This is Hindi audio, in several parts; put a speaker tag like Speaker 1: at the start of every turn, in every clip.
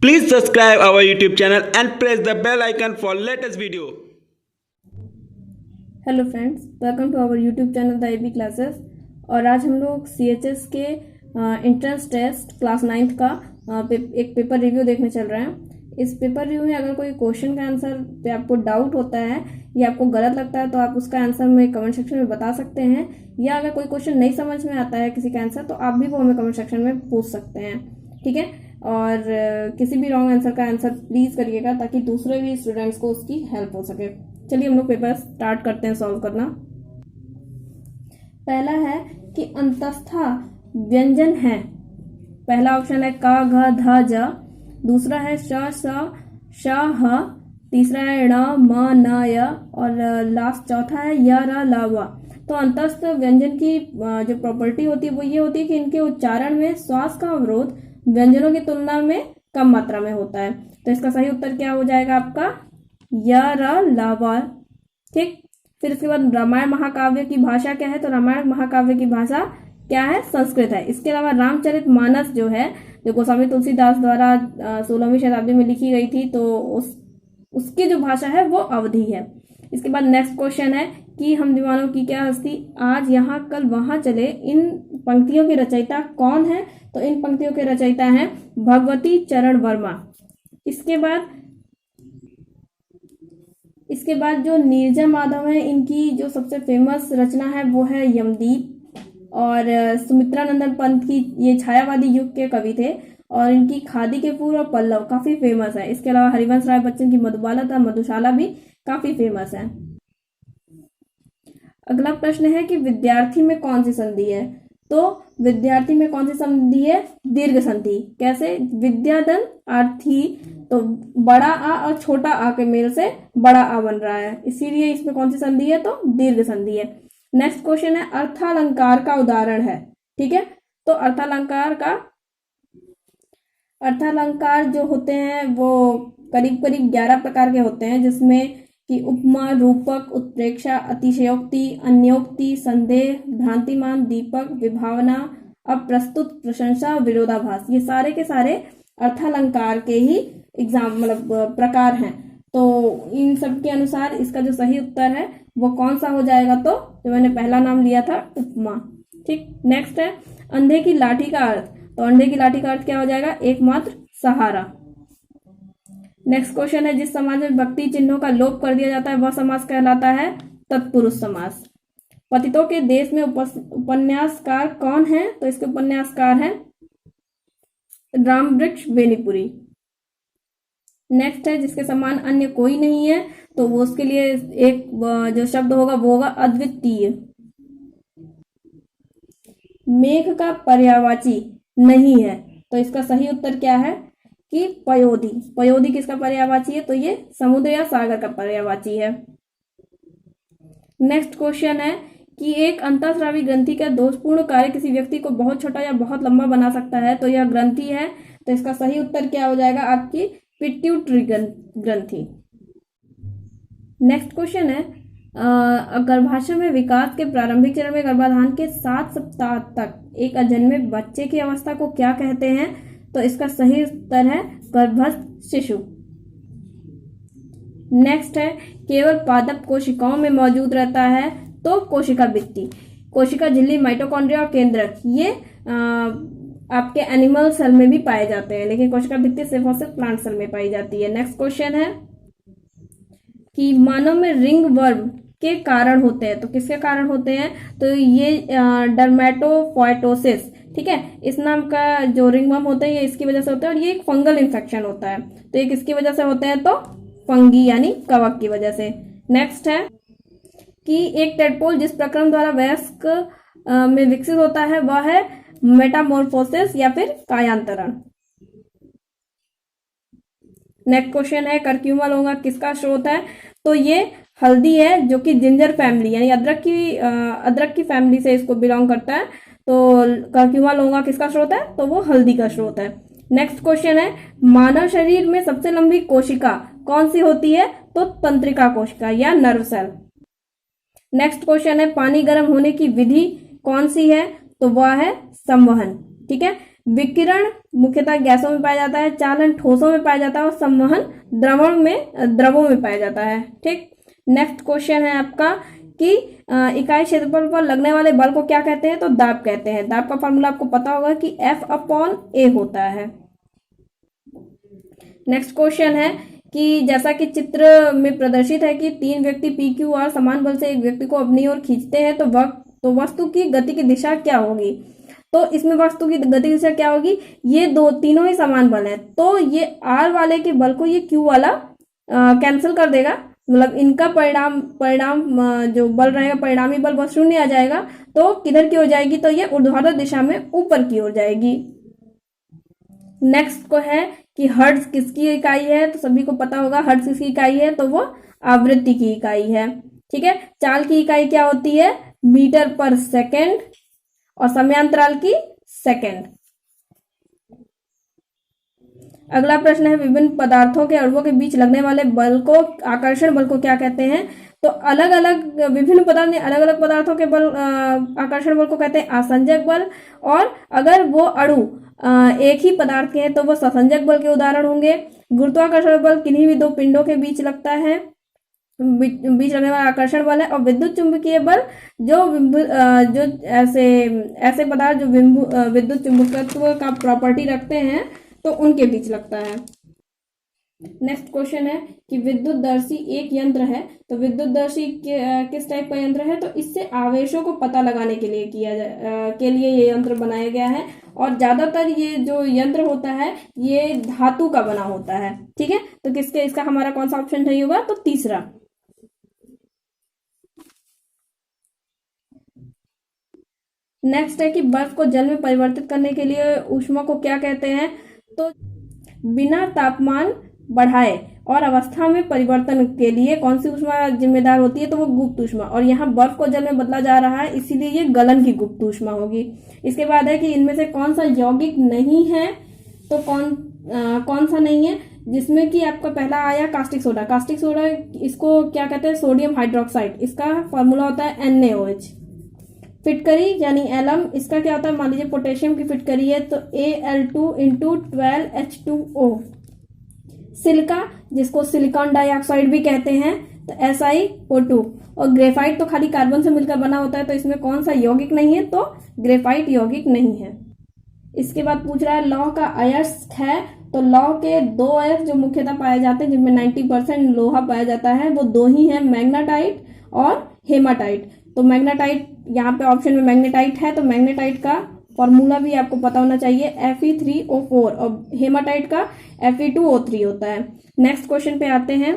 Speaker 1: Please subscribe our YouTube channel and press the bell icon for latest video.
Speaker 2: Hello friends, welcome to our YouTube channel the AB classes. और आज हम लोग सीएचएस के एंट्रेंस टेस्ट क्लास 9th का एक पेपर रिव्यू देखने चल रहे हैं। इस पेपर रिव्यू में अगर कोई क्वेश्चन का आंसर पे आपको डाउट होता है या आपको गलत लगता है तो आप उसका आंसर में कमेंट सेक्शन में बता सकते हैं, या अगर कोई क्वेश्चन नहीं समझ में आता है किसी का आंसर तो आप भी वो हमें कमेंट सेक्शन में पूछ सकते हैं, ठीक है। और किसी भी रॉन्ग आंसर का आंसर प्लीज करिएगा ताकि दूसरे भी स्टूडेंट्स को उसकी हेल्प हो सके। चलिए हम लोग पेपर स्टार्ट करते हैं सॉल्व करना। पहला है कि अंतस्था व्यंजन है। पहला ऑप्शन है का घ ध ज, दूसरा है श स श ह, तीसरा है ण म न य और लास्ट चौथा है य र ल व। तो अंतस्थ व्यंजन की जो प्रॉपर्टी होती है वो ये होती है कि इनके उच्चारण में श्वास का अवरोध व्यंजनों की तुलना में कम मात्रा में होता है। तो इसका सही उत्तर क्या हो जाएगा आपका य र ल व, ठीक। फिर इसके बाद रामायण महाकाव्य की भाषा क्या है, तो रामायण महाकाव्य की भाषा क्या है, संस्कृत है। इसके अलावा रामचरितमानस जो है, जो गोस्वामी तुलसीदास द्वारा 16वीं शताब्दी में लिखी गई थी, तो उसकी जो भाषा है वो अवधी है। इसके बाद नेक्स्ट क्वेश्चन है कि हम दीवानों की क्या हस्ती आज यहाँ कल वहां चले, इन पंक्तियों के रचयिता कौन है, तो इन पंक्तियों के रचयिता हैं भगवती चरण वर्मा। इसके बाद जो नीरजा माधव है, इनकी जो सबसे फेमस रचना है वो है यमदीप। और सुमित्रा नंदन पंत की ये छायावादी युग के कवि थे और इनकी खादी के फूल और पल्लव काफी फेमस है। इसके अलावा हरिवंश राय बच्चन की मधुबाला तथा मधुशाला भी काफी फेमस है। अगला प्रश्न है कि विद्यार्थी में कौन सी संधि है, तो विद्यार्थी में कौन सी संधि है, दीर्घ संधि। कैसे, विद्याधन अर्थी, तो बड़ा आ और छोटा आ के मेल से बड़ा आ बन रहा है, इसीलिए इसमें कौन सी संधि है, तो दीर्घ संधि है। नेक्स्ट क्वेश्चन है अर्थालंकार का उदाहरण है, ठीक है। तो अर्थालंकार जो होते हैं वो करीब करीब 11 प्रकार के होते हैं, जिसमें कि उपमा, रूपक, उत्प्रेक्षा, अतिशयोक्ति, अन्योक्ति, संदेह, भ्रांतिमान, दीपक, विभावना, अप्रस्तुत, प्रशंसा, विरोधाभास, ये सारे के सारे अर्थालंकार के ही प्रकार हैं। तो इन सब के अनुसार इसका जो सही उत्तर है वो कौन सा हो जाएगा, तो जो मैंने पहला नाम लिया था उपमा, ठीक। नेक्स्ट है अंधे की लाठी का अर्थ, तो अंधे की लाठी का अर्थ क्या हो जाएगा, एकमात्र सहारा। नेक्स्ट क्वेश्चन है जिस समाज में भक्ति चिन्हों का लोप कर दिया जाता है वह समाज कहलाता है तत्पुरुष समाज। पतितों के देश में उपन्यासकार कौन है, तो इसके उपन्यासकार हैं रामवृक्ष बेनीपुरी। नेक्स्ट है जिसके समान अन्य कोई नहीं है, तो वो उसके लिए एक जो शब्द होगा वो होगा अद्वितीय। मेघ का पर्यायवाची नहीं है, तो इसका सही उत्तर क्या है कि पयोधी। पयोधी किसका पर्यायवाची है, तो ये समुद्र या सागर का पर्यायवाची है। नेक्स्ट क्वेश्चन है कि एक अंतःस्रावी ग्रंथि का दोषपूर्ण कार्य किसी व्यक्ति को बहुत छोटा या बहुत लंबा बना सकता है, तो यह ग्रंथि है। तो इसका सही उत्तर क्या हो जाएगा आपकी पिट्यूटरी ग्रंथि। नेक्स्ट क्वेश्चन है गर्भाशय में विकास के प्रारंभिक चरण में गर्भाधान के 7 सप्ताह तक एक अजन्मे बच्चे की अवस्था को क्या कहते हैं, तो इसका सही उत्तर है गर्भस्थ शिशु। नेक्स्ट है केवल पादप कोशिकाओं में मौजूद रहता है, तो कोशिका भित्ति, कोशिका झिल्ली, माइटोकॉन्ड्रिया और केंद्रक ये आपके एनिमल सेल में भी पाए जाते हैं, लेकिन कोशिका भित्ति सिर्फ और सिर्फ प्लांट सेल में पाई जाती है। नेक्स्ट क्वेश्चन है कि मानव में रिंग वर्म के कारण होते हैं, तो किसके कारण होते हैं, तो ये डर्मेटोफाइटोसिस, ठीक है। इस नाम का जो रिंग वर्म होता है ये इसकी वजह से होता है और ये एक फंगल इन्फेक्शन होता है, तो ये किसकी वजह से होते हैं, तो फंगी यानी कवक की वजह से। नेक्स्ट है कि एक टेडपोल जिस प्रक्रम द्वारा वयस्क में विकसित होता है वह है मेटामॉर्फोसिस या फिर कायांतरण। नेक्स्ट क्वेश्चन है कर्क्यूमा लोंगा किसका स्रोत है, तो ये हल्दी है जो कि जिंजर फैमिली यानी अदरक की फैमिली से इसको बिलोंग करता है। तो कर्क्यूमा लोंगा किसका स्रोत है, तो वो हल्दी का स्रोत है। नेक्स्ट क्वेश्चन है मानव शरीर में सबसे लंबी कोशिका कौन सी होती है, तो तंत्रिका कोशिका या नर्व सेल। नेक्स्ट क्वेश्चन है पानी गर्म होने की विधि कौन सी है, तो वह है संवहन, ठीक है। विकिरण मुख्यतः गैसों में पाया जाता है, चालन ठोसों में पाया जाता है और संवहन द्रवों में पाया जाता है। ठीक, नेक्स्ट क्वेश्चन है आपका कि इकाई क्षेत्रफल पर लगने वाले बल को क्या कहते हैं? तो दाब कहते हैं। दाब का फॉर्मूला आपको पता होगा कि F/A होता है। नेक्स्ट क्वेश्चन है कि जैसा कि चित्र में प्रदर्शित है कि 3 व्यक्ति PQR समान बल से एक व्यक्ति को अपनी ओर खींचते हैं तो वस्तु की गति की दिशा क्या होगी? तो इसमें वस्तु की गति की दिशा क्या होगी? ये तीनों ही समान बल है, तो ये R वाले के बल को ये Q वाला कैंसिल कर देगा, मतलब इनका परिणाम जो बल रहेगा, परिणामी बल, वह शून्य आ जाएगा। तो किधर की ओर जाएगी? तो ये ऊर्ध्वाधर दिशा में ऊपर की ओर जाएगी। नेक्स्ट को है कि हर्ट्ज किसकी इकाई है? तो सभी को पता होगा हर्ट्ज किसकी इकाई है, तो वो आवृत्ति की इकाई है। ठीक है, चाल की इकाई क्या होती है? मीटर पर सेकेंड, और समयांतराल की सेकेंड। अगला प्रश्न है विभिन्न पदार्थों के अणुओं के बीच लगने वाले बल को, आकर्षण बल को क्या कहते हैं? तो अलग अलग विभिन्न पदार्थ ने अलग अलग पदार्थों के बल, आकर्षण बल को कहते हैं आसंजक बल, और अगर वो अणु एक ही पदार्थ के हैं तो वो ससंजक बल के उदाहरण होंगे। गुरुत्वाकर्षण बल किन्हीं भी दो पिंडों के बीच लगता है, बीच लगने वाला आकर्षण बल है। और विद्युत चुंबकीय बल जो ऐसे पदार्थ जो विद्युत चुंबकत्व का प्रॉपर्टी रखते हैं तो उनके बीच लगता है। नेक्स्ट क्वेश्चन है कि विद्युतदर्शी एक यंत्र है, तो विद्युतदर्शी किस टाइप का यंत्र है? तो इससे आवेशों को पता लगाने के लिए ये यंत्र बनाया गया है, और ज्यादातर ये जो यंत्र होता है ये धातु का बना होता है। ठीक है, तो इसका हमारा कौन सा ऑप्शन सही होगा? तो तीसरा। नेक्स्ट है कि बर्फ को जल में परिवर्तित करने के लिए ऊष्मा को क्या कहते हैं? तो बिना तापमान बढ़ाए और अवस्था में परिवर्तन के लिए कौन सी ऊष्मा जिम्मेदार होती है? तो वो गुप्त ऊष्मा, और यहाँ बर्फ को जल में बदला जा रहा है इसीलिए ये गलन की गुप्त ऊष्मा होगी। इसके बाद है कि इनमें से कौन सा यौगिक नहीं है? तो कौन सा नहीं है? जिसमें कि आपका पहला आया कास्टिक सोडा। कास्टिक सोडा इसको क्या कहते हैं? Sodium hydroxide. इसका फॉर्मूला होता है NaOH। फिटकरी यानी एलम, इसका क्या होता है? मान लीजिए पोटेशियम की फिटकरी है तो Al2 × 12H2O। सिलिका, जिसको सिलिकॉन डाइऑक्साइड भी कहते हैं, तो SiO2। और ग्रेफाइट तो खाली कार्बन से मिलकर बना होता है, तो इसमें कौन सा यौगिक नहीं है? तो ग्रेफाइट यौगिक नहीं है। इसके बाद पूछ रहा है लौह का अयस्क है, तो लौह के 2 अयस्क जो मुख्यतः पाए जाते हैं जिनमें 90% लोहा पाया जाता है वो 2 ही है, मैग्नेटाइट और हेमाटाइट। तो मैग्नेटाइट यहाँ पे ऑप्शन में मैग्नेटाइट है, तो मैग्नेटाइट का फॉर्मूला भी आपको पता होना चाहिए, Fe3O4, और हेमाटाइट का Fe2O3 होता है। नेक्स्ट क्वेश्चन पे आते हैं।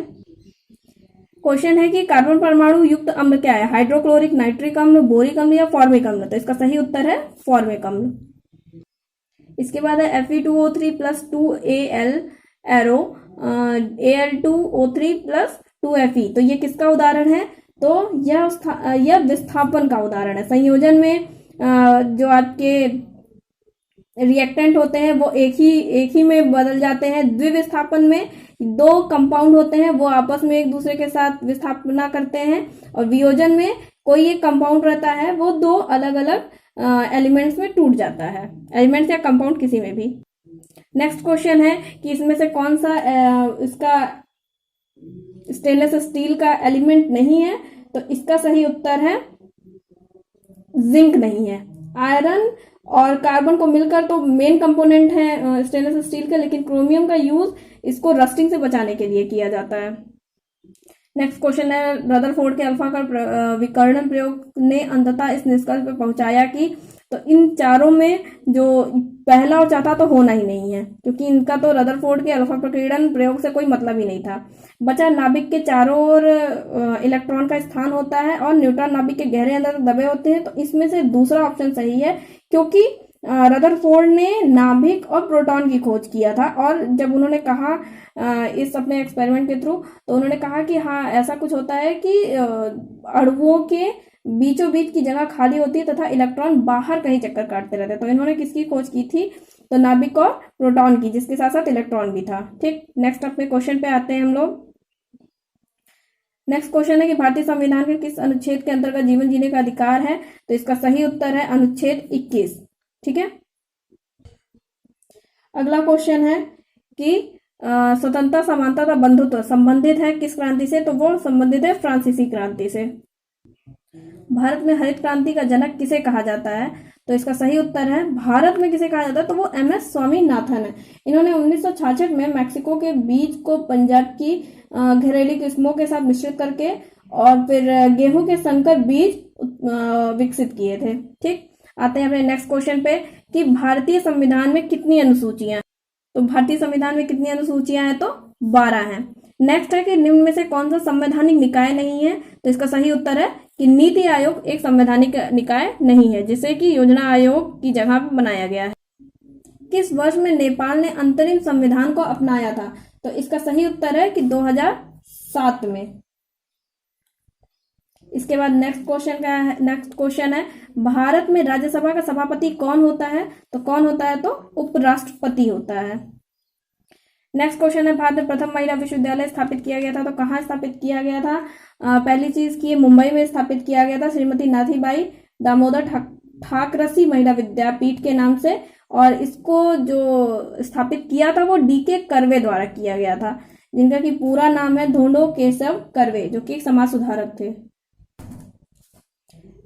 Speaker 2: क्वेश्चन है कि कार्बन परमाणु युक्त अम्ल क्या है? हाइड्रोक्लोरिक, नाइट्रिक अम्ल, बोरिक अम्ल या फॉर्मिक अम्ल? तो इसका सही उत्तर है फॉर्मिक अम्ल। इसके बाद है Fe2O3 + 2Al arrow Al2O3 + 2Fe। तो ये किसका उदाहरण है? तो यह विस्थापन का उदाहरण है। संयोजन में जो आपके रिएक्टेंट होते हैं वो एक ही में बदल जाते हैं। द्विविस्थापन में 2 कंपाउंड होते हैं वो आपस में एक दूसरे के साथ विस्थापना करते हैं, और वियोजन में कोई एक कंपाउंड रहता है वो 2 अलग अलग एलिमेंट्स में टूट जाता है, एलिमेंट्स या कंपाउंड किसी में भी। नेक्स्ट क्वेश्चन है कि इसमें से कौन सा इसका स्टेनलेस स्टील का एलिमेंट नहीं है? तो इसका सही उत्तर है जिंक नहीं है। आयरन और कार्बन को मिलकर तो मेन कंपोनेंट है स्टेनलेस स्टील का, लेकिन क्रोमियम का यूज इसको रस्टिंग से बचाने के लिए किया जाता है। नेक्स्ट क्वेश्चन है रदरफोर्ड के अल्फा का विकर्ण प्रयोग ने अंततः इस निष्कर्ष पर पहुंचाया कि, तो इन चारों में जो पहला और चौथा तो होना ही नहीं है, क्योंकि इनका तो रदरफोर्ड के अल्फा प्रकीर्णन प्रयोग से कोई मतलब ही नहीं था। बचा नाभिक के चारों ओर इलेक्ट्रॉन का स्थान होता है और न्यूट्रॉन नाभिक के गहरे अंदर दबे होते हैं, तो इसमें से दूसरा ऑप्शन सही है, क्योंकि रदरफोर्ड ने नाभिक और प्रोटॉन की खोज किया था, और जब उन्होंने कहा इस अपने एक्सपेरिमेंट के थ्रू, तो उन्होंने कहा कि हाँ ऐसा कुछ होता है कि अणुओं के बीचों बीच की जगह खाली होती है तथा इलेक्ट्रॉन बाहर कहीं चक्कर काटते रहते हैं। तो इन्होंने किसकी खोज की थी? तो नाभिक और प्रोटॉन की, जिसके साथ साथ इलेक्ट्रॉन भी था। ठीक, नेक्स्ट अपने क्वेश्चन पे आते हैं हम लोग। नेक्स्ट क्वेश्चन है कि भारतीय संविधान के किस अनुच्छेद के अंतर्गत जीवन जीने का अधिकार है? तो इसका सही उत्तर है अनुच्छेद 21। ठीक है, अगला क्वेश्चन है कि स्वतंत्रता समानता तथा बंधुत्व संबंधित है किस क्रांति से, तो वो संबंधित है फ्रांसीसी क्रांति से। भारत में हरित क्रांति का जनक किसे कहा जाता है, तो इसका सही उत्तर है भारत में किसे कहा जाता है, तो वो MS स्वामीनाथन है। इन्होंने 1966 में मैक्सिको के बीज को पंजाब की घरेलू किस्मों के साथ मिश्रित करके और फिर गेहूं के संकर बीज विकसित किए थे। ठीक, आते हैं अपने नेक्स्ट क्वेश्चन पे कि भारतीय संविधान में कितनी अनुसूचियां हैं, तो भारतीय संविधान में कितनी अनुसूचियां हैं, तो 12 हैं। नेक्स्ट है कि निम्न में से कौन सा संवैधानिक निकाय नहीं है, तो इसका सही उत्तर है कि नीति आयोग एक संवैधानिक निकाय नहीं है, जिसे कि योजना आयोग की जगह पर बनाया गया है। किस वर्ष में नेपाल ने अंतरिम संविधान को अपनाया था, तो इसका सही उत्तर है कि 2007 में। इसके बाद नेक्स्ट क्वेश्चन है भारत में राज्यसभा का सभापति कौन होता है, तो कौन होता है, तो उपराष्ट्रपति होता है। नेक्स्ट क्वेश्चन है भारत में प्रथम महिला विश्वविद्यालय स्थापित किया गया था, तो कहाँ स्थापित किया गया था, पहली चीज की मुंबई में स्थापित किया गया था श्रीमती नाथीबाई दामोदर ठाकरसी महिला विद्यापीठ के नाम से, और इसको जो स्थापित किया था वो DK कर्वे द्वारा किया गया था, जिनका की पूरा नाम है धोंडो केशव कर्वे, जो कि एक समाज सुधारक थे।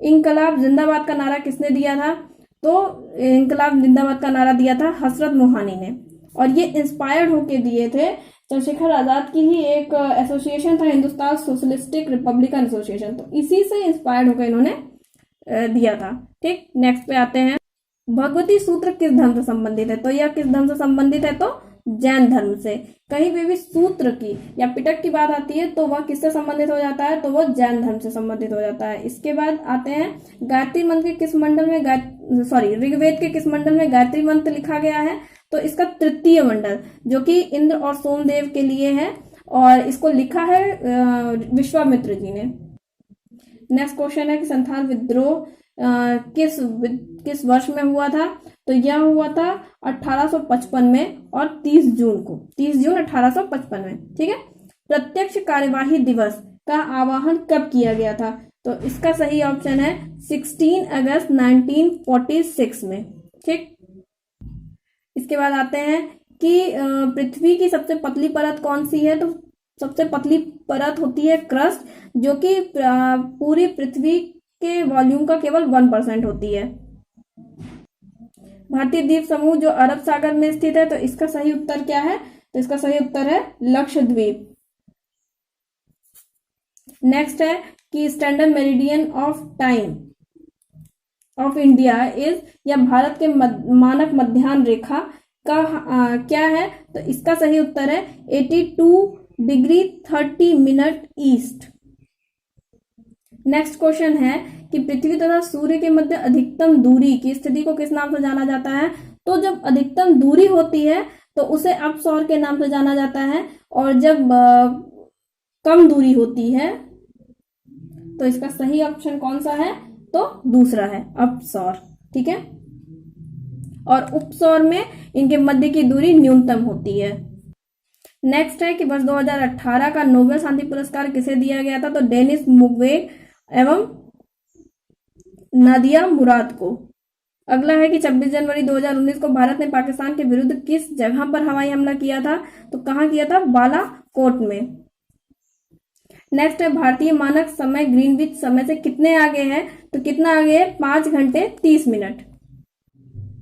Speaker 2: इंकलाब जिंदाबाद का नारा किसने दिया था, तो इंकलाब जिंदाबाद का नारा दिया था हसरत मोहानी ने, और ये इंस्पायर्ड होके दिए थे चंद्रशेखर आजाद की ही एक एसोसिएशन था, हिंदुस्तान सोशलिस्टिक रिपब्लिकन एसोसिएशन, तो इसी से इंस्पायर्ड होकर इन्होंने दिया था। ठीक, नेक्स्ट पे आते हैं भगवती सूत्र किस धर्म से संबंधित है, तो यह किस धर्म से संबंधित है, तो जैन धर्म से। कहीं पे भी सूत्र की या पिटक की बात आती है तो वह किससे संबंधित हो जाता है, तो वह जैन धर्म से संबंधित हो जाता है। इसके बाद आते हैं गायत्री मंत्र के किस मंडल में ऋग्वेद के किस मंडल में गायत्री मंत्र लिखा गया है, तो इसका तृतीय मंडल, जो कि इंद्र और सोमदेव के लिए है, और इसको लिखा है विश्वामित्र जी ने। नेक्स्ट क्वेश्चन है कि संथाल विद्रोह किस वर्ष में हुआ था, तो यह हुआ था 1855 में और 30 जून 1855 में। ठीक है, प्रत्यक्ष कार्यवाही दिवस का आह्वान कब किया गया था, तो इसका सही ऑप्शन है 16 अगस्त 1946 में। ठीक, इसके बाद आते हैं कि पृथ्वी की सबसे पतली परत कौन सी है, तो सबसे पतली परत होती है क्रस्ट, जो कि पूरी पृथ्वी के वॉल्यूम का केवल 1% होती है। भारतीय द्वीप समूह जो अरब सागर में स्थित है, तो इसका सही उत्तर क्या है, तो इसका सही उत्तर है लक्षद्वीप। नेक्स्ट है कि standard meridian of time of India is, या भारत के मानक मध्याह्न रेखा का क्या है, तो इसका सही उत्तर है 82 degree 30 minute east. Next question है कि पृथ्वी तथा सूर्य के मध्य अधिकतम दूरी की स्थिति को किस नाम से जाना जाता है, तो जब अधिकतम दूरी होती है तो उसे अपसौर के नाम से जाना जाता है, और जब कम दूरी होती है तो इसका सही ऑप्शन कौन सा है, तो दूसरा है अपसौर। ठीक है, और उपसौर में इनके मध्य की दूरी न्यूनतम होती है। नेक्स्ट है कि वर्ष 2018 का नोबेल शांति पुरस्कार किसे दिया गया था, तो डेनिस मुक्वेगे एवं नादिया मुराद को। अगला है कि 26 जनवरी 2019 को भारत ने पाकिस्तान के विरुद्ध किस जगह पर हवाई हमला किया था, तो कहां किया था, बालाकोट में। नेक्स्ट है भारतीय मानक समय ग्रीनविच समय से कितने आगे है, तो कितना आगे है, 5 घंटे 30 मिनट।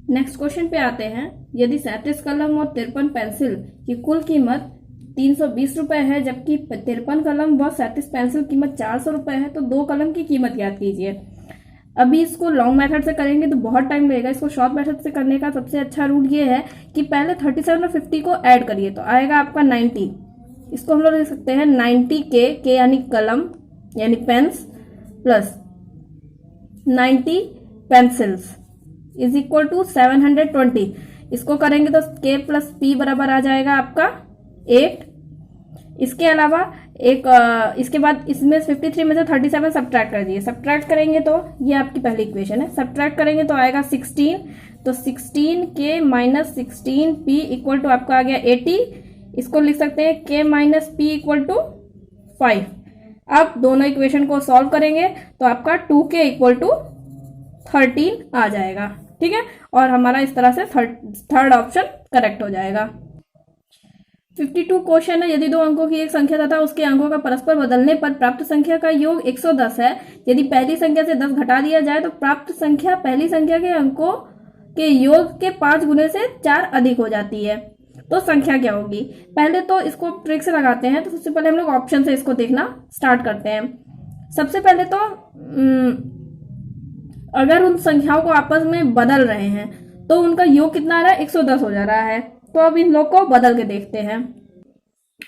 Speaker 2: नेक्स्ट क्वेश्चन पे आते हैं, यदि 37 कलम और 53 पेंसिल की कुल कीमत 320 रुपए है, जबकि 53 कलम व 37 पेंसिल कीमत 400 रुपए है, तो 2 कलम की कीमत याद कीजिए। अभी इसको लॉन्ग मेथड से करेंगे तो बहुत टाइम लगेगा, इसको शॉर्ट मेथड से करने का सबसे अच्छा रूट ये है कि पहले 37 और 50 को ऐड करिए, तो आएगा आपका 90। इसको हम लोग लिख सकते हैं 90 के यानी कलम यानी pens plus 90 pencils is equal to 720। इसको करेंगे तो k प्लस p बराबर आ जाएगा आपका 8। इसके अलावा इसके बाद इसमें 53 में से 37 सब्ट्रैक्ट कर दिए, सब्ट्रैक्ट करेंगे तो ये आपकी पहली इक्वेशन है, सब्ट्रैक्ट करेंगे तो आएगा 16, तो 16k minus 16p equal to आपका आ गया 80। इसको लिख सकते हैं k minus p equal to 5। अब दोनों इक्वेशन को सॉल्व करेंगे तो आपका 2k इक्वल टू 13 आ जाएगा। ठीक है, और हमारा इस तरह से थर्ड ऑप्शन करेक्ट हो जाएगा। 52 क्वेश्चन है, यदि 2 अंकों की एक संख्या तथा उसके अंकों का परस्पर बदलने पर प्राप्त संख्या का योग 110 है, यदि पहली संख्या से 10 घटा दिया जाए तो प्राप्त संख्या पहली संख्या के अंकों के योग के 5 गुने से 4 अधिक हो जाती है, तो संख्या क्या होगी। पहले तो इसको ट्रिक से लगाते हैं। तो सबसे पहले हम लोग ऑप्शन से इसको देखना स्टार्ट करते हैं। सबसे पहले तो अगर उन संख्याओं को आपस में बदल रहे हैं तो उनका योग कितना आ रहा है, 110 हो जा रहा है। तो अब इन लोग को बदल के देखते हैं।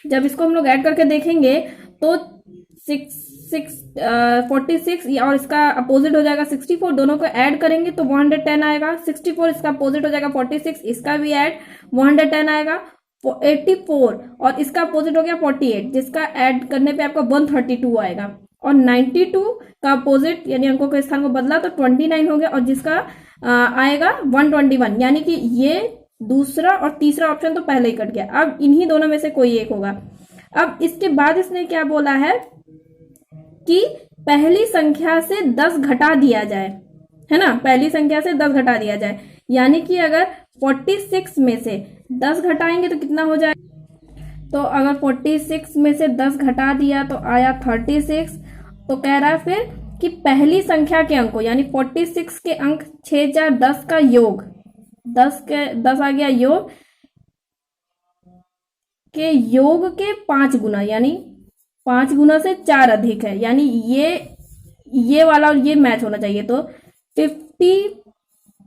Speaker 2: जब इसको हम लोग ऐड करके देखेंगे तो 46 और इसका अपोजिट हो जाएगा 64, दोनों को ऐड करेंगे तो 110 आएगा। 64 इसका अपोजिट हो जाएगा 46, इसका भी ऐड 110 आएगा। 84 और इसका अपोजिट हो गया 48, जिसका ऐड करने पे आपका 132 आएगा। और 92 का अपोजिट यानी अंकों के स्थान को बदला तो 29 हो गया, और जिसका आएगा 121, यानी कि ये दूसरा और तीसरा ऑप्शन तो पहले ही कट गया। अब इन्हीं दोनों में से कोई एक होगा। अब इसके बाद इसने क्या बोला है कि पहली संख्या से 10 घटा दिया जाए, है ना, पहली संख्या से 10 घटा दिया जाए, यानी कि अगर 46 में से 10 घटाएंगे तो कितना हो जाएगा। तो अगर 46 में से 10 घटा दिया तो आया 36। तो कह रहा है फिर कि पहली संख्या के अंकों यानी 46 के अंक 6 4 10 का योग, 10 आ गया योग के योग के 5 गुना, यानी 5 गुना से 4 अधिक है, यानी ये वाला और ये मैच होना चाहिए। तो 50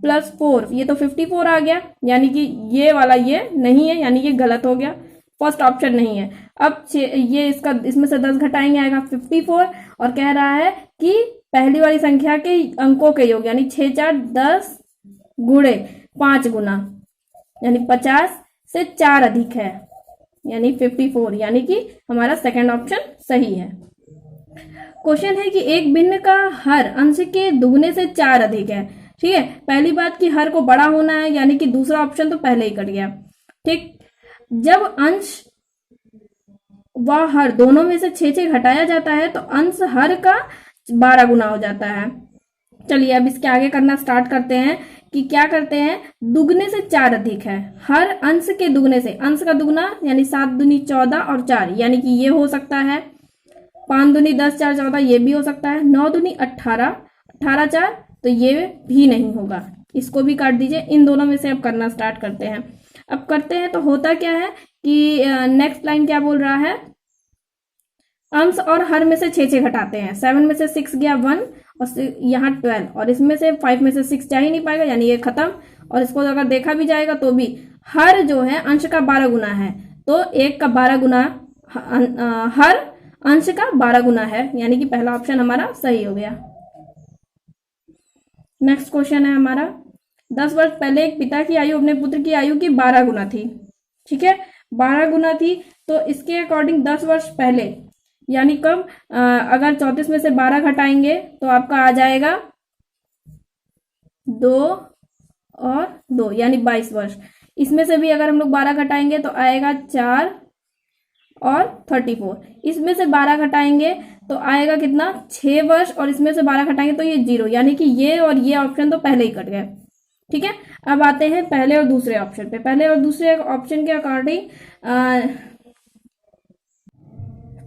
Speaker 2: + 4 ये तो 54 आ गया, यानी कि ये वाला ये नहीं है, यानी ये गलत हो गया, फर्स्ट ऑप्शन नहीं है। अब ये इसमें से 10 घटाएंगे आएगा 54, और कह रहा है कि पहली वाली संख्या के अंकों के योग यानी 6 4 10 गुणे 5 गुना यानी 50 से 4 अधिक है, यानी 54, यानी कि हमारा सेकंड ऑप्शन सही है। क्वेश्चन है कि एक भिन्न का हर अंश के दुगने से 4 अधिक है। ठीक है, पहली बात कि हर को बड़ा होना है, यानी कि दूसरा ऑप्शन तो पहले ही कट गया। ठीक, जब अंश व हर दोनों में से 6 6 घटाया जाता है तो अंश हर का 12 गुना हो जाता है। चलिए अब इसके आगे करना स्टार्ट करते हैं कि क्या करते हैं, दुगने से 4 अधिक है, हर अंश के दुगने से, अंश का दुगना यानी 7 दूनी 14 और 4, यानी कि ये हो सकता है। 5 दूनी 10 4 14 ये भी हो सकता है। 9 दूनी 18 18 4 तो ये भी नहीं होगा, इसको भी काट दीजिए। इन दोनों में से अब करना स्टार्ट करते हैं। अब करते हैं तो होता क्या है कि नेक्स्ट लाइन क्या बोल रहा है, अंश और हर में से 6 6 घटाते हैं। 7 में से 6 गया 1 और यहाँ 12, और इसमें से 5 में से 6 जा ही नहीं पाएगा, यानी ये खत्म। और इसको अगर देखा भी जाएगा तो भी हर जो है अंश का 12 गुना है, तो 1 का 12 गुना हर अंश का 12 गुना है, यानी कि पहला ऑप्शन हमारा सही हो गया। नेक्स्ट क्वेश्चन है हमारा, 10 वर्ष पहले एक पिता की आयु अपने पुत्र की आयु की 12 गुना थी। ठीक है, 12 गुना थी, तो इसके अकॉर्डिंग 10 वर्ष पहले यानी कब, अगर 34 में से 12 घटाएंगे तो आपका आ जाएगा 2 और 2 यानी 22 वर्ष। इसमें से भी अगर हम लोग 12 घटाएंगे तो आएगा 4 और 34। इसमें से 12 घटाएंगे तो आएगा कितना, 6 वर्ष, और इसमें से 12 घटाएंगे तो ये 0, यानी कि ये और ये ऑप्शन तो पहले ही कट गए। ठीक है, अब आते हैं पहले और दूसरे ऑप्शन पे। पहले और दूसरे ऑप्शन के अकॉर्डिंग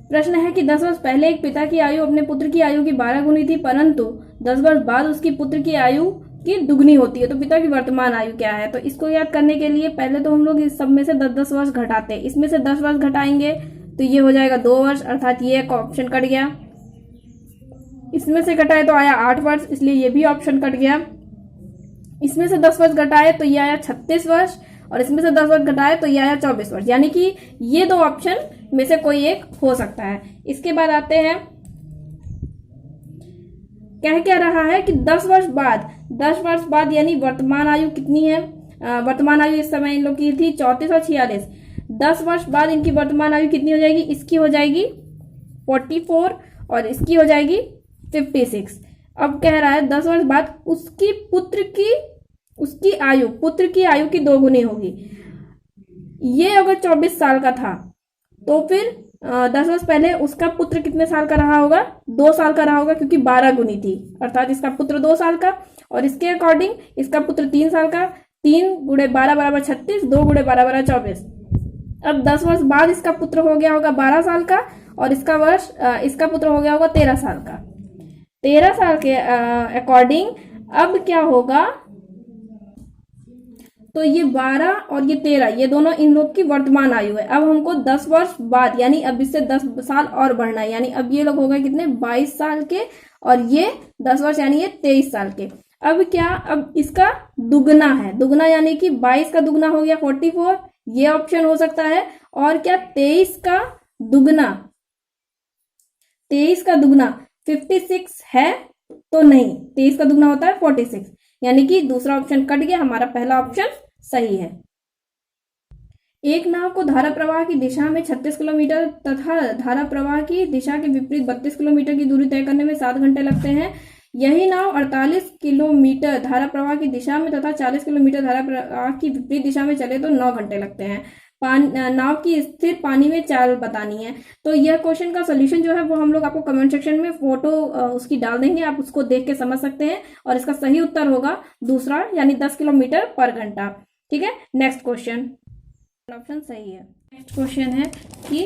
Speaker 2: प्रश्न है कि 10 वर्ष पहले एक पिता की आयु अपने पुत्र की आयु की 12 गुनी थी, परंतु 10 वर्ष बाद उसकी पुत्र की आयु की दुगनी होती है, तो पिता की वर्तमान आयु क्या है। तो इसको याद करने के लिए पहले तो हम लोग इस सब में से 10 वर्ष घटाते हैं। इसमें से 10 वर्ष घटाएंगे तो ये हो जाएगा 2 वर्ष, अर्थात ये एक ऑप्शन कट गया। इसमें से घटाए तो आया 8 वर्ष, इसलिए ये भी ऑप्शन कट गया। इसमें से 10 वर्ष घटाए तो ये आया 36 वर्ष, और इसमें से 10 वर्ष घटाए तो ये आया 24 वर्ष, यानी कि ये 2 ऑप्शन में से कोई एक हो सकता है। इसके बाद आते हैं, कह क्या रहा है कि 10 वर्ष बाद यानी वर्तमान आयु कितनी है। वर्तमान आयु इस समय इन लोग की थी 34 और 46। 10 वर्ष बाद इनकी वर्तमान आयु कितनी हो जाएगी, इसकी हो जाएगी 44 और इसकी हो जाएगी 56। अब कह रहा है 10 वर्ष बाद उसकी पुत्र की आयु की 2 गुनी होगी। ये अगर 24 साल का था तो फिर 10 वर्ष पहले उसका पुत्र कितने साल का रहा होगा, 2 साल का रहा होगा, क्योंकि 12 गुनी थी, अर्थात इसका पुत्र 2 साल का, और इसके अकॉर्डिंग इसका पुत्र 3 साल का, 3 गुणे 12 बराबर 36, 2 गुणे 12 बराबर 24। अब 10 वर्ष बाद इसका पुत्र हो गया होगा 12 साल का और इसका पुत्र हो गया होगा 13 साल का। 13 साल के अकॉर्डिंग अब क्या होगा, तो ये 12 और ये 13 ये दोनों इन लोग की वर्तमान आयु है। अब हमको 10 वर्ष बाद यानी अब इससे 10 साल और बढ़ना है, यानी अब ये लोग हो गए कितने 22 साल के और ये 10 वर्ष यानी ये 23 साल के। अब क्या, अब इसका दुगना है, दुगना यानी कि 22 का दुगना हो गया 44, ये ऑप्शन हो सकता है। और क्या 23 का दुगना, 23 का दुगना 56 है तो नहीं, 23 का दुगना होता है 46, यानी कि दूसरा ऑप्शन कट गया, हमारा पहला ऑप्शन सही है। एक नाव को धारा प्रवाह की दिशा में 36 किलोमीटर तथा धारा प्रवाह की दिशा के विपरीत 32 किलोमीटर की दूरी तय करने में 7 घंटे लगते हैं। यही नाव 48 किलोमीटर धारा प्रवाह की दिशा में तथा 40 किलोमीटर धारा प्रवाह की विपरीत दिशा में चले तो 9 घंटे लगते हैं। नाव की स्थिर पानी में चाल बतानी है। तो यह क्वेश्चन का सोल्यूशन जो है वो हम लोग आपको कमेंट सेक्शन में फोटो उसकी डाल देंगे, आप उसको देख के समझ सकते हैं। और इसका सही उत्तर होगा दूसरा, यानी 10 किलोमीटर पर घंटा। ठीक है, नेक्स्ट क्वेश्चन, ऑप्शन सही है। नेक्स्ट क्वेश्चन है कि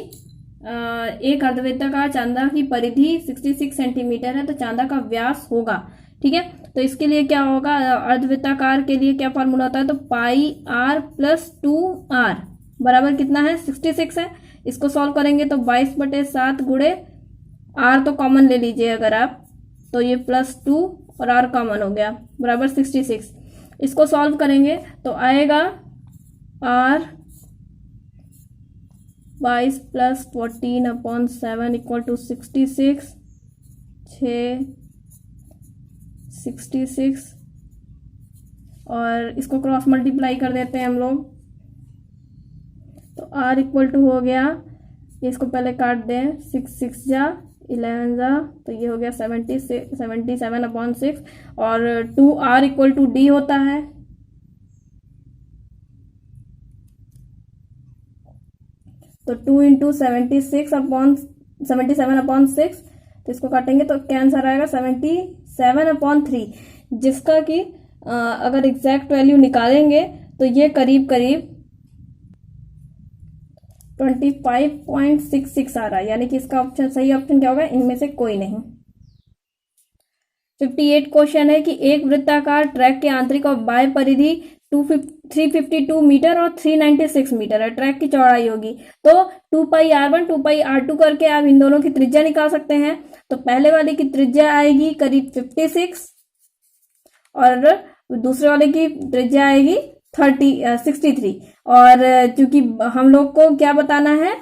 Speaker 2: एक अर्धवृत्ताकार चांदा की परिधि 66 सेंटीमीटर है तो चांदा का व्यास होगा। ठीक है, तो इसके लिए क्या होगा, अर्धवृत्ताकार के लिए क्या फॉर्मूला होता है, तो पाई r प्लस 2r बराबर कितना है 66 है। इसको सॉल्व करेंगे तो 22/7 गुणे r तो कॉमन ले लीजिए अगर आप, तो ये +2 और r कॉमन हो गया बराबर 66। इसको सॉल्व करेंगे तो आएगा r 22 + 14/7 = 66, 66 और इसको क्रॉस मल्टीप्लाई कर देते हैं हम लोग, तो r = हो गया, इसको पहले काट दें, 6 6 जा 11 जा, तो ये हो गया 77/6 और 2r = d होता है। तो 2 × 77/6, तो इसको काटेंगे तो क्या आंसर आएगा 77/3, जिसका कि अगर एग्जैक्ट वैल्यू निकालेंगे तो ये करीब करीब 25.66 आ रहा है, यानी कि इसका ऑप्शन सही ऑप्शन क्या होगा, इनमें से कोई नहीं। 58 क्वेश्चन है कि एक वृत्ताकार ट्रैक के आंतरिक और बाह्य परिधि 352 मीटर और 396 मीटर है। ट्रैक की चौड़ाई होगी तो 2πr1 2πr2 करके आप इन दोनों की त्रिज्या निकाल सकते हैं। तो पहले वाले की त्रिज्या आएगी करीब 56 और दूसरे वाले की त्रिज्या आएगी 63। और चूंकि हम लोग को क्या बताना है,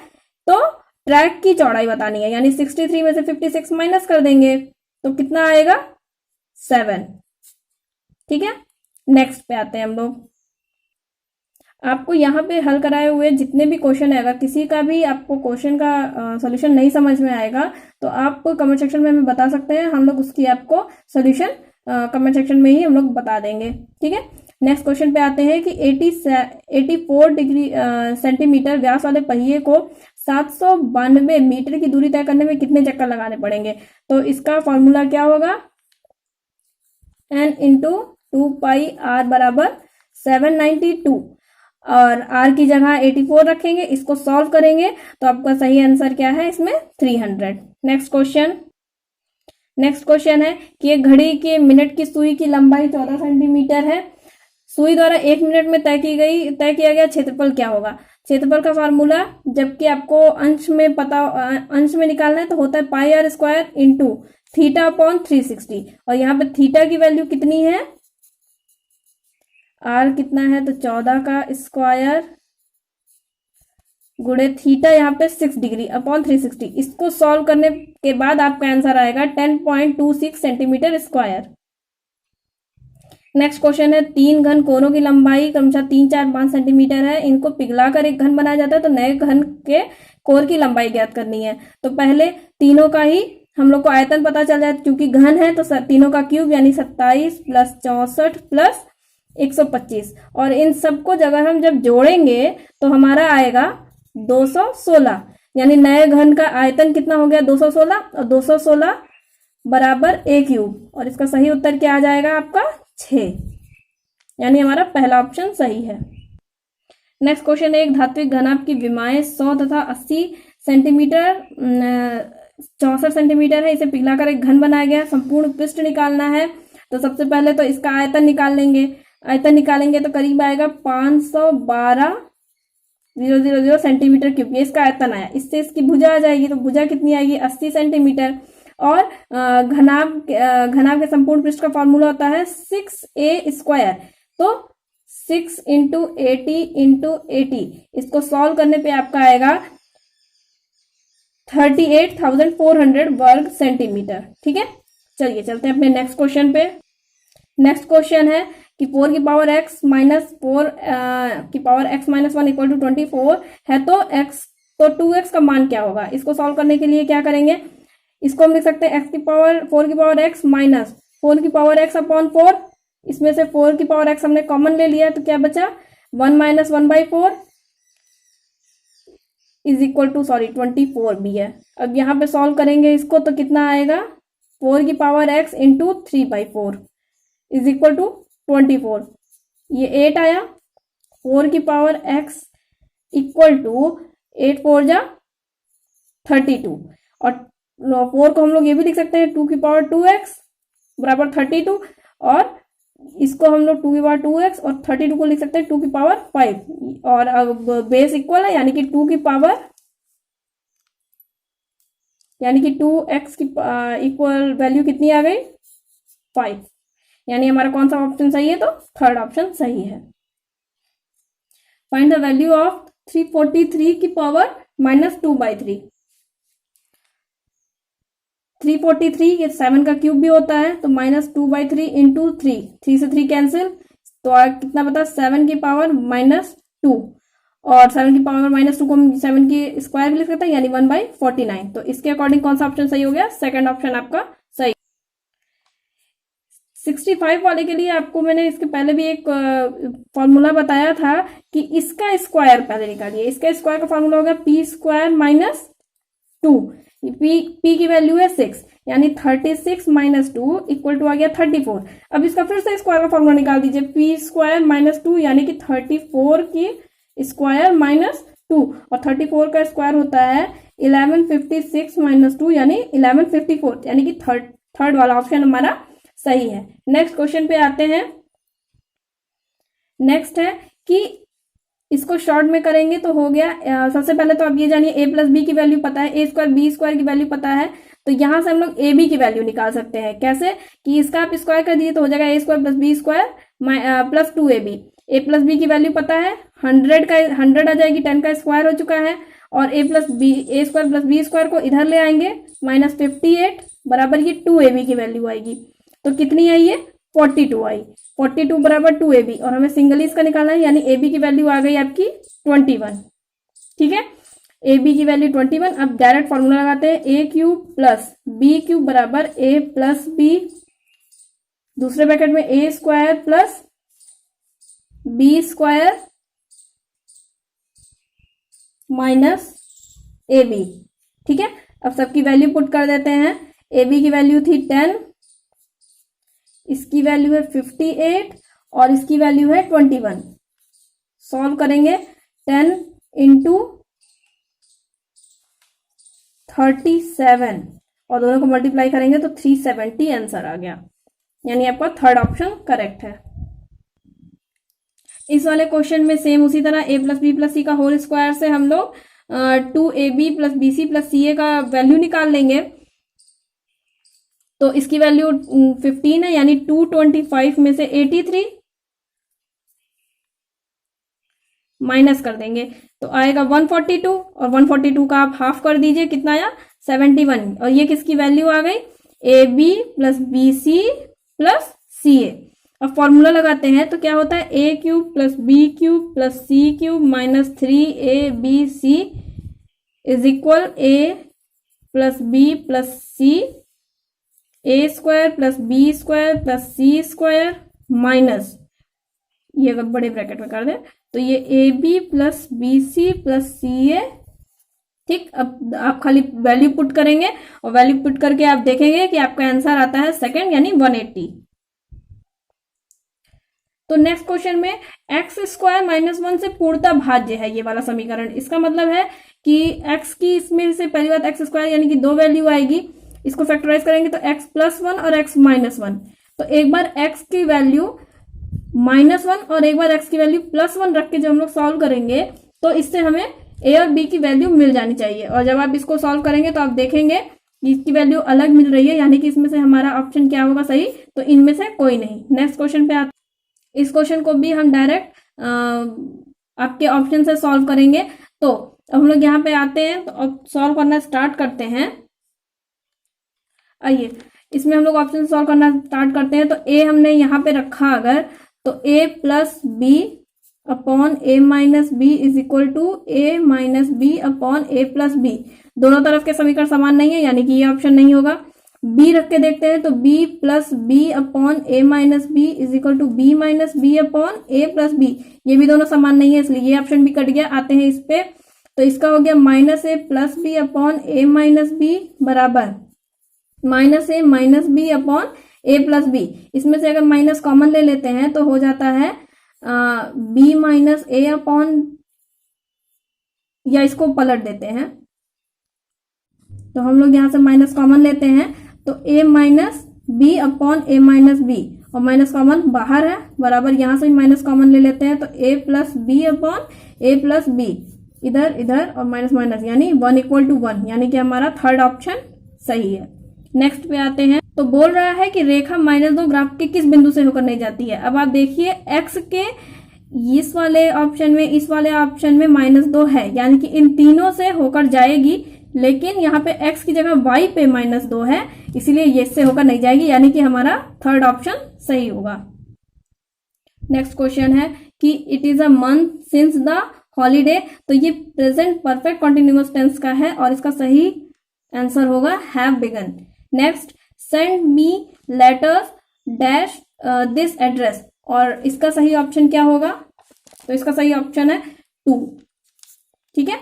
Speaker 2: तो ट्रैक की चौड़ाई बतानी है, यानी 63 में से 56 माइनस कर देंगे तो कितना आएगा 7। ठीक है, नेक्स्ट पे आते हैं हम लोग। आपको यहाँ पे हल कराए हुए जितने भी क्वेश्चन है, अगर किसी का भी आपको क्वेश्चन का सॉल्यूशन नहीं समझ में आएगा तो आप कमेंट सेक्शन में हमें बता सकते हैं, हम लोग उसकी आपको सॉल्यूशन कमेंट सेक्शन में ही हम लोग बता देंगे। ठीक है, नेक्स्ट क्वेश्चन पे आते हैं कि 84 सेंटीमीटर व्यास वाले पहिए को 792 मीटर की दूरी तय करने में कितने चक्कर लगाने पड़ेंगे। तो इसका फॉर्मूला क्या होगा, n × 2πr बराबर 792 और r की जगह 84 रखेंगे। इसको सॉल्व करेंगे तो आपका सही आंसर क्या है इसमें 300। नेक्स्ट क्वेश्चन है कि एक घड़ी के मिनट की सुई की लंबाई 14 सेंटीमीटर है। सुई द्वारा 1 मिनट में तय किया गया क्षेत्रफल क्या होगा। क्षेत्रफल का फार्मूला जबकि आपको अंश में निकालना है तो होता है πr² × θ/360 और यहाँ पे थीटा की वैल्यू कितनी है, r कितना है तो 14 का स्क्वायर गुणे थीटा यहाँ पे 6 डिग्री अपॉन 360। इसको सॉल्व करने के बाद आपका आंसर आएगा 10.26 सेंटीमीटर स्क्वायर। नेक्स्ट क्वेश्चन है 3 घन कोनों की लंबाई क्रमशः 3 4 5 सेंटीमीटर है। इनको पिघलाकर एक घन बनाया जाता है तो नए घन के कोर की लंबाई ज्ञात करनी है। तो पहले तीनों का ही हम लोग को आयतन पता चल जाए, क्योंकि घन है तो तीनों का क्यूब यानी 27 + 64 + 125 और इन सबको अगर हम जब जोड़ेंगे तो हमारा आएगा 216, यानी नए घन का आयतन कितना हो गया 216 और 216 बराबर a³ और इसका सही उत्तर क्या आ जाएगा आपका 6, यानी हमारा पहला ऑप्शन सही है। नेक्स्ट क्वेश्चन है, एक धात्विक घनाभ की विमाएं 100 तथा 80 सेंटीमीटर 64 सेंटीमीटर है, इसे पिघलाकर एक घन बनाया गया, संपूर्ण पृष्ठ निकालना है। तो सबसे पहले तो इसका आयतन निकाल लेंगे। आयतन निकालेंगे तो करीब आएगा 512,000 सेंटीमीटर क्यूब, ये इसका आयतन आया। इससे इसकी भुजा आ जाएगी, तो भुजा कितनी आएगी 80 सेंटीमीटर। और घनाभ के संपूर्ण पृष्ठ का फॉर्मूला होता है 6a²। तो 6 × 80 × 80, इसको सॉल्व करने पे आपका आएगा 38,400 वर्ग सेंटीमीटर। ठीक है, चलिए चलते हैं अपने नेक्स्ट क्वेश्चन पे। नेक्स्ट क्वेश्चन है कि 4 की पावर x माइनस 4 की power x minus 1 equal to 24 है, तो 2x का मान क्या होगा। इसको सॉल्व करने के लिए क्या करेंगे, इसको हम लिख सकते हैं 4 की पावर x माइनस 4 की पावर x अपॉन 4। इसमें से 4 की पावर x हमने कॉमन ले लिया, तो क्या बचा 1 माइनस 1/4 इज इक्वल टू 24 भी है। अब यहाँ पे सॉल्व करेंगे इसको, तो कितना आएगा 4 की power x into 3/4 is equal to 24। ये 8 आया। 4 की पावर x इक्वल टू 8 4 जा 32, और 4 को हम लोग ये भी लिख सकते हैं 2 की पावर 2x बराबर 32, और इसको हम लोग 2 की पावर 2x और 32 को लिख सकते हैं 2 की पावर 5, और अब बेस इक्वल है, यानी कि 2 की पावर, यानी कि 2x की इक्वल वैल्यू कितनी आ गई 5, यानी हमारा कौन सा ऑप्शन सही है, तो थर्ड ऑप्शन सही है। फाइंड द वैल्यू ऑफ 343 की पावर -2/3। 343 ये 7 का क्यूब भी होता है, तो -2/3 इंटू 3 से 3 कैंसिल, तो कितना बता 7 की पावर -2, और 7 की पावर -2 को हम 7 की स्क्वायर भी लिख सकते हैं, यानी 1/49। तो इसके अकॉर्डिंग कौन सा ऑप्शन सही हो गया, सेकंड ऑप्शन आपका सही। 65 वाले के लिए आपको मैंने इसके पहले भी एक फॉर्मूला बताया था कि इसका स्क्वायर पहले निकालिए। इसका स्क्वायर का फॉर्मूला होगा p² - 2। p की वैल्यू है 6, यानी 36 - 2 इक्वल टू आ गया 34। अब इसका फिर से स्क्वायर का फॉर्मूला निकाल दीजिए, p² - 2 यानी कि 34 की स्क्वायर -2, और 34 का स्क्वायर होता है 1156 - 2 यानी 1154, यानी कि थर्ड वाला ऑप्शन हमारा सही है। नेक्स्ट क्वेश्चन पे आते हैं। नेक्स्ट है कि इसको शॉर्ट में करेंगे तो हो गया, सबसे पहले तो आप ये जानिए a + b की वैल्यू पता है, a² b² की वैल्यू पता है, तो यहां से हम लोग a b की वैल्यू निकाल सकते हैं। कैसे कि इसका आप स्क्वायर कर दीजिए तो हो जाएगा a² + b² plus 2ab। a + b की वैल्यू पता है 100 आ जाएगी, 10 का स्क्वायर हो चुका है, और a² + b² को इधर ले आएंगे -58 बराबर ये 2ab की वैल्यू आएगी, तो कितनी आई ये 42 आई। 42 बराबर 2ab, और हमें सिंगल इसका निकालना है, यानी ab की वैल्यू आ गई आपकी 21। ठीक है, ab की वैल्यू 21। अब डायरेक्ट फॉर्मूला लगाते हैं, a³ + b³ बराबर a + b, दूसरे ब्रैकेट में a² + b² माइनस ab। ठीक है, अब सबकी वैल्यू पुट कर देते हैं। ab की वैल्यू थी 10, इसकी वैल्यू है 58, और इसकी वैल्यू है 21। सॉल्व करेंगे 10 × 37 और दोनों को मल्टीप्लाई करेंगे तो 370 आंसर आ गया, यानी आपका थर्ड ऑप्शन करेक्ट है। इस वाले क्वेश्चन में सेम उसी तरह a + b + c का होल स्क्वायर से हम लोग 2ab + bc + ca का वैल्यू निकाल लेंगे। तो इसकी वैल्यू 15 है, यानी 225 में से 83 माइनस कर देंगे तो आएगा 142, और 142 का आप हाफ कर दीजिए, कितना आया 71, और ये किसकी वैल्यू आ गई ab + bc + ca। अब फॉर्मूला लगाते हैं तो क्या होता है a³ + b³ + c³ - 3abc is equal a + b + c, a² + b² + c² minus, ये अगर बड़े ब्रैकेट में कर दें तो ये ab + bc + ca। ठीक, अब आप खाली वैल्यू पुट करेंगे, और वैल्यू पुट करके आप देखेंगे कि आपका आंसर आता है सेकंड, यानी 180। तो नेक्स्ट क्वेश्चन में एक्स स्क्वायर माइनस 1 से पूर्णतः भाज्य है ये वाला समीकरण। इसका मतलब है कि एक्स की इसमें से पहली बात एक्स स्क्वायर यानी कि 2 वैल्यू आएगी, इसको फैक्टराइज करेंगे तो एक्स प्लस 1 और एक्स माइनस 1। तो एक बार एक्स की वैल्यू -1 और एक बार एक्स की वैल्यू +1 रख के जब हम लोग सॉल्व करेंगे तो इससे हमें ए और बी की वैल्यू मिल जानी चाहिए। और जब आप इसको सॉल्व करेंगे तो आप देखेंगे कि इसकी वैल्यू अलग मिल रही है, यानी कि इसमें से हमारा ऑप्शन क्या होगा सही, तो इनमें से कोई नहीं। नेक्स्ट क्वेश्चन पे आते, इस क्वेश्चन को भी हम डायरेक्ट आपके ऑप्शन से सॉल्व करेंगे। तो अब हम लोग यहाँ पे आते हैं, तो अब सॉल्व करना स्टार्ट करते हैं। आइए इसमें हम लोग ऑप्शन सॉल्व करना स्टार्ट करते हैं। तो ए हमने यहाँ पे रखा अगर, तो a plus B upon A minus B is equal to a minus B upon A plus b. दोनों तरफ के समीकरण समान नहीं है, यानी कि ये ऑप्शन नहीं होगा। बी रख के देखते हैं, तो B plus B upon A minus B is equal to B minus B upon A plus B. ये भी दोनों समान नहीं है, इसलिए ये ऑप्शन भी कट गया। आते हैं इस पे, तो इसका हो गया माइनस ए प्लस बी अपॉन ए माइनस बी बराबर माइनस ए माइनस बी अपॉन ए प्लस बी। इसमें से अगर माइनस कॉमन ले लेते हैं तो हो जाता है बी माइनस ए अपॉन, या इसको पलट देते हैं, तो हम लोग यहां से माइनस कॉमन लेते हैं, तो ए माइनस बी अपॉन ए माइनस बी, और माइनस कॉमन बाहर है बराबर यहां से भी माइनस कॉमन ले लेते हैं, तो a plus B upon A plus B, इधर इधर और माइनस माइनस, यानी 1 इक्वल टू 1, यानी कि हमारा थर्ड ऑप्शन सही है। नेक्स्ट पे आते हैं, तो बोल रहा है कि रेखा -2 ग्राफ के किस बिंदु से होकर नहीं जाती है। अब आप देखिए एक्स के इस वाले ऑप्शन में, इस वाले ऑप्शन में -2 है, यानी कि इन तीनों से होकर जाएगी, लेकिन यहाँ पे x की जगह y पे -2 है, इसीलिए ये से होकर नहीं जाएगी, यानी कि हमारा थर्ड ऑप्शन सही होगा। नेक्स्ट क्वेश्चन है कि it is a month since the holiday, तो ये प्रेजेंट परफेक्ट कॉन्टिन्यूअस टेंस का है और इसका सही आंसर होगा have begun. Next, send me letters dash this address, और इसका सही ऑप्शन क्या होगा, तो इसका सही ऑप्शन है 2। ठीक है,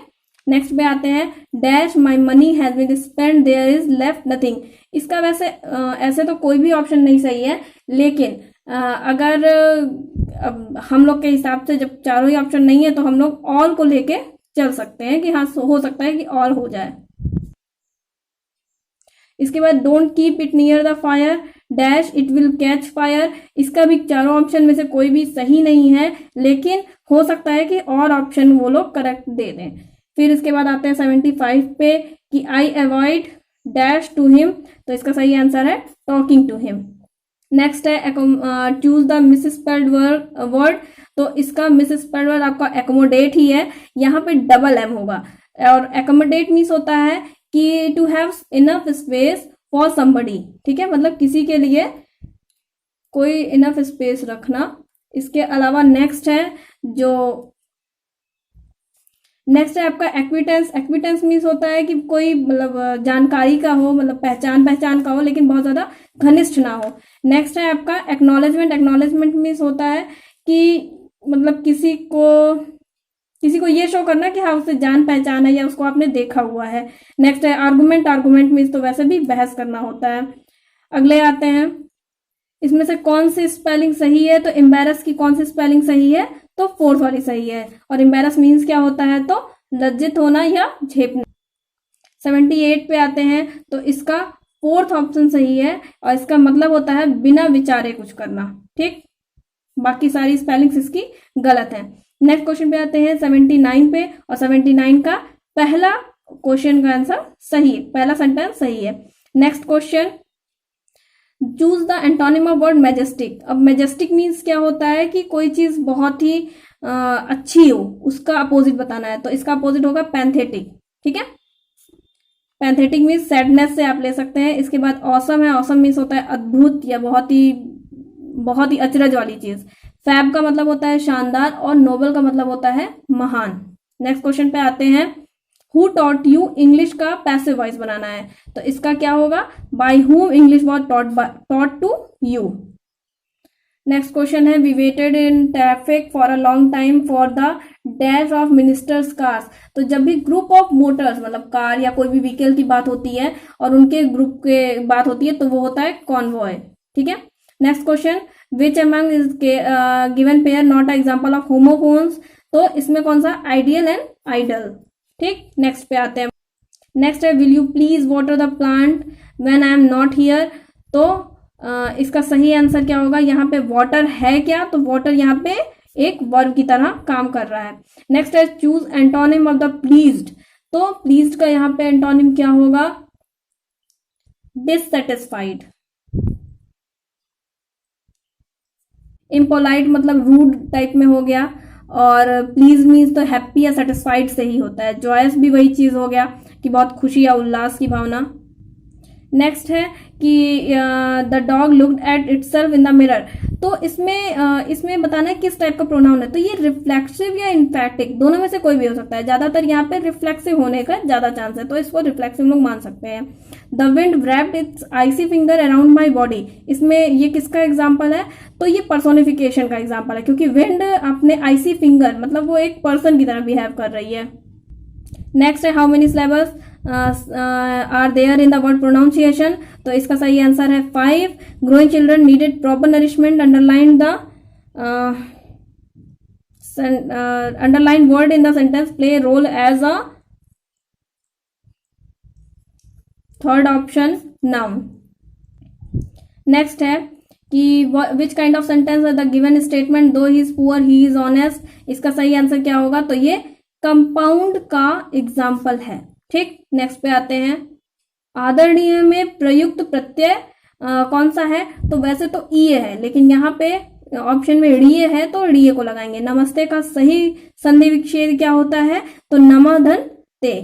Speaker 2: नेक्स्ट पे आते हैं, dash my money has been spend there is left nothing. इसका वैसे ऐसे तो कोई भी ऑप्शन नहीं सही है, लेकिन अगर हम लोग के हिसाब से जब चारों ही ऑप्शन नहीं है तो हम लोग ऑल को लेके चल सकते हैं कि हाँ हो सकता है कि ऑल हो जाए। इसके बाद don't keep it near the fire dash it will catch fire, इसका भी चारों ऑप्शन में से कोई भी सही नहीं है, लेकिन हो सकता है कि और ऑप्शन वो लोग करेक्ट दे दें। फिर इसके बाद आते हैं 75 पे कि I avoid dash to him, तो इसका सही आंसर है टॉकिंग टू हिम। नेक्स्ट है चूज द मिसस्पेल्ड वर्ड, तो इसका मिसस्पेल्ड वर्ड आपका एकोमोडेट ही है, यहाँ पे डबल एम होगा, और एकोमोडेट मीन्स होता है कि to have enough space for somebody. ठीक है, मतलब किसी के लिए कोई इनफ स्पेस रखना। इसके अलावा नेक्स्ट है आपका एक्विटेंस। एक्विटेंस मीन्स होता है कि कोई मतलब जानकारी का हो, मतलब पहचान का हो, लेकिन बहुत ज्यादा घनिष्ठ ना हो। नेक्स्ट है आपका एक्नॉलेजमेंट। एक्नॉलेजमेंट मीन्स होता है कि मतलब किसी को ये शो करना कि हाँ उससे जान पहचान है या उसको आपने देखा हुआ है। नेक्स्ट है आर्गुमेंट। आर्गुमेंट मीन्स तो वैसे भी बहस करना होता है। अगले आते हैं, इसमें से कौन सी स्पेलिंग सही है, तो एम्बैरस की कौन सी स्पेलिंग सही है, तो फोर्थ वाली सही है। और एम्बैरस मीन्स क्या होता है, तो लज्जित होना या झेपना। 78 पे आते हैं, तो इसका फोर्थ ऑप्शन सही है और इसका मतलब होता है बिना विचारे कुछ करना। ठीक, बाकी सारी स्पेलिंग्स इसकी गलत है। नेक्स्ट क्वेश्चन पे आते हैं 79 पे, और 79 का पहला क्वेश्चन का आंसर सही है, पहला सेंटेंस सही है। Next question, choose the antonym of word majestic. अब मैजेस्टिक मीन्स क्या होता है कि कोई चीज बहुत ही अच्छी हो, उसका अपोजिट बताना है, तो इसका अपोजिट होगा पैंथेटिक। ठीक है, पैंथेटिक मीन्स सैडनेस से आप ले सकते हैं। इसके बाद ऑसम है। ऑसम मीन्स होता है अद्भुत या बहुत ही अचरज वाली चीज। फैब का मतलब होता है शानदार, और नोबल का मतलब होता है महान। नेक्स्ट क्वेश्चन पे आते हैं, हु टॉट यू। इंग्लिश का पैसिव वॉइस बनाना है, तो इसका क्या होगा, by whom English was taught to you. Next question है, we waited in traffic for a long time for the dash of ministers cars. तो जब भी ग्रुप ऑफ मोटर्स मतलब कार या कोई भी व्हीकल की बात होती है और उनके ग्रुप के बात होती है, तो वो होता है कॉन्वॉय। ठीक है, next question, which among is given pair not a example of homophones, तो इसमें कौन सा, आइडियल एंड आइडल। ठीक, नेक्स्ट पे आते हैं। नेक्स्ट है, will you please water the plant when I am not here, तो इसका सही आंसर क्या होगा, यहाँ पे वाटर है क्या, तो वाटर यहाँ पे एक वर्ब की तरह काम कर रहा है। नेक्स्ट है, choose antonym of the pleased, तो प्लीज्ड का यहाँ पे एंटोनिम क्या होगा, डिससेटिस्फाइड। इम्पोलाइट मतलब रूड टाइप में हो गया, और प्लीज मीन्स तो हैप्पी या सेटिस्फाइड से ही होता है। जॉयस भी वही चीज हो गया कि बहुत खुशी या उल्लास की भावना। नेक्स्ट है कि the dog looked at itself in the mirror, तो इसमें बताना है किस टाइप का प्रोनाउन है, तो ये रिफ्लेक्सिव या इन्फैटिक दोनों में से कोई भी हो सकता है। ज्यादातर यहाँ पे रिफ्लेक्सिव होने का ज्यादा चांस है, तो इसको रिफ्लेक्सिव लोग मान सकते हैं। The wind wrapped its icy finger around my body, इसमें ये किसका एग्जाम्पल है, तो ये पर्सोनिफिकेशन का एग्जाम्पल है, क्योंकि विंड अपने आइसी फिंगर मतलब वो एक पर्सन की तरह बिहेव कर रही है। नेक्स्ट है, how many syllables are there in the word pronunciation, तो इसका सही आंसर है 5। Growing children needed proper nourishment, underline word in the sentence play role as a, third option noun. Next है कि विच काइंड ऑफ सेंटेंस है the given statement though he is poor he is honest, इसका सही आंसर क्या होगा, तो ये कंपाउंड का एग्जाम्पल है। ठीक, नेक्स्ट पे आते हैं। आदरणीय में प्रयुक्त प्रत्यय कौन सा है, तो वैसे तो ईय है, लेकिन यहाँ पे ऑप्शन में ऋय है तो ऋय को लगाएंगे। नमस्ते का सही संधि विच्छेद क्या होता है, तो नमधन ते।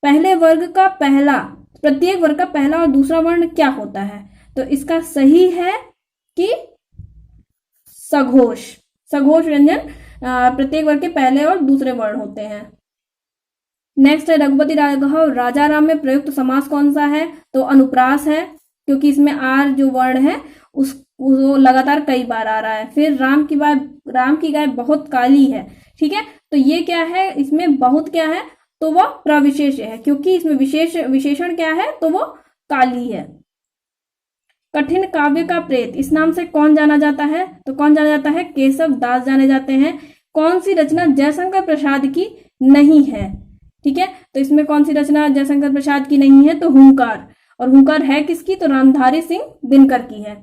Speaker 2: पहले वर्ग का पहला, प्रत्येक वर्ग का पहला और दूसरा वर्ण क्या होता है, तो इसका सही है कि सघोष। सघोष व्यंजन प्रत्येक वर्ग के पहले और दूसरे वर्ण होते हैं। नेक्स्ट है, रघुपति राघव राजा राम में प्रयुक्त समास कौन सा है, तो अनुप्रास है, क्योंकि इसमें आर जो वर्ण है वो लगातार कई बार आ रहा है। फिर राम की गाय बहुत काली है, ठीक है, तो ये क्या है, इसमें बहुत क्या है, तो वह प्रविशेष है, क्योंकि इसमें विशेषण क्या है, तो वो काली है। कठिन काव्य का प्रेत, इस नाम से कौन जाना जाता है, तो कौन जाना जाता है, केशव दास जाने जाते हैं। कौन सी रचना जयशंकर प्रसाद की नहीं है, ठीक है, तो इसमें कौन सी रचना जयशंकर प्रसाद की नहीं है, तो हुंकार। और हुंकार है किसकी, तो रामधारी सिंह दिनकर की है।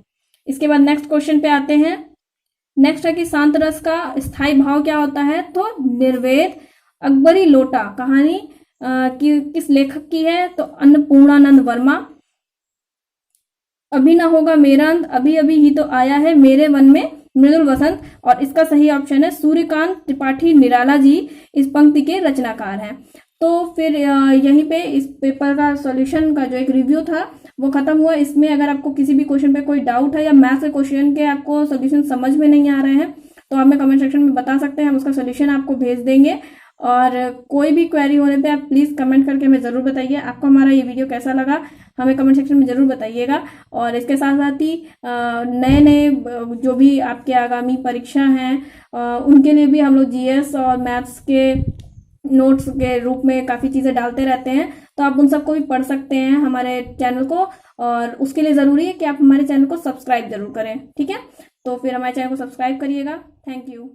Speaker 2: इसके बाद नेक्स्ट क्वेश्चन पे आते हैं। नेक्स्ट है कि शांत रस का स्थायी भाव क्या होता है, तो निर्वेद। अकबरी लोटा कहानी किस लेखक की है, तो अन्नपूर्णानंद वर्मा। अभी ना होगा मेरा अंत, अभी अभी ही तो आया है मेरे मन में मृदुल वसंत, और इसका सही ऑप्शन है सूर्यकांत त्रिपाठी निराला जी इस पंक्ति के रचनाकार हैं। तो फिर यहीं पे इस पेपर का सॉल्यूशन का जो एक रिव्यू था वो खत्म हुआ। इसमें अगर आपको किसी भी क्वेश्चन पे कोई डाउट है या मैथ्स के क्वेश्चन के आपको सॉल्यूशन समझ में नहीं आ रहे हैं, तो आप हमें कमेंट सेक्शन में बता सकते हैं, हम उसका सॉल्यूशन आपको भेज देंगे। और कोई भी क्वेरी होने पे आप प्लीज़ कमेंट करके हमें ज़रूर बताइए आपको हमारा ये वीडियो कैसा लगा, हमें कमेंट सेक्शन में ज़रूर बताइएगा। और इसके साथ साथ ही नए नए जो भी आपके आगामी परीक्षा हैं उनके लिए भी हम लोग जीएस और मैथ्स के नोट्स के रूप में काफ़ी चीज़ें डालते रहते हैं, तो आप उन सबको भी पढ़ सकते हैं हमारे चैनल को। और उसके लिए ज़रूरी है कि आप हमारे चैनल को सब्सक्राइब जरूर करें, ठीक है। तो फिर हमारे चैनल को सब्सक्राइब करिएगा। Thank you.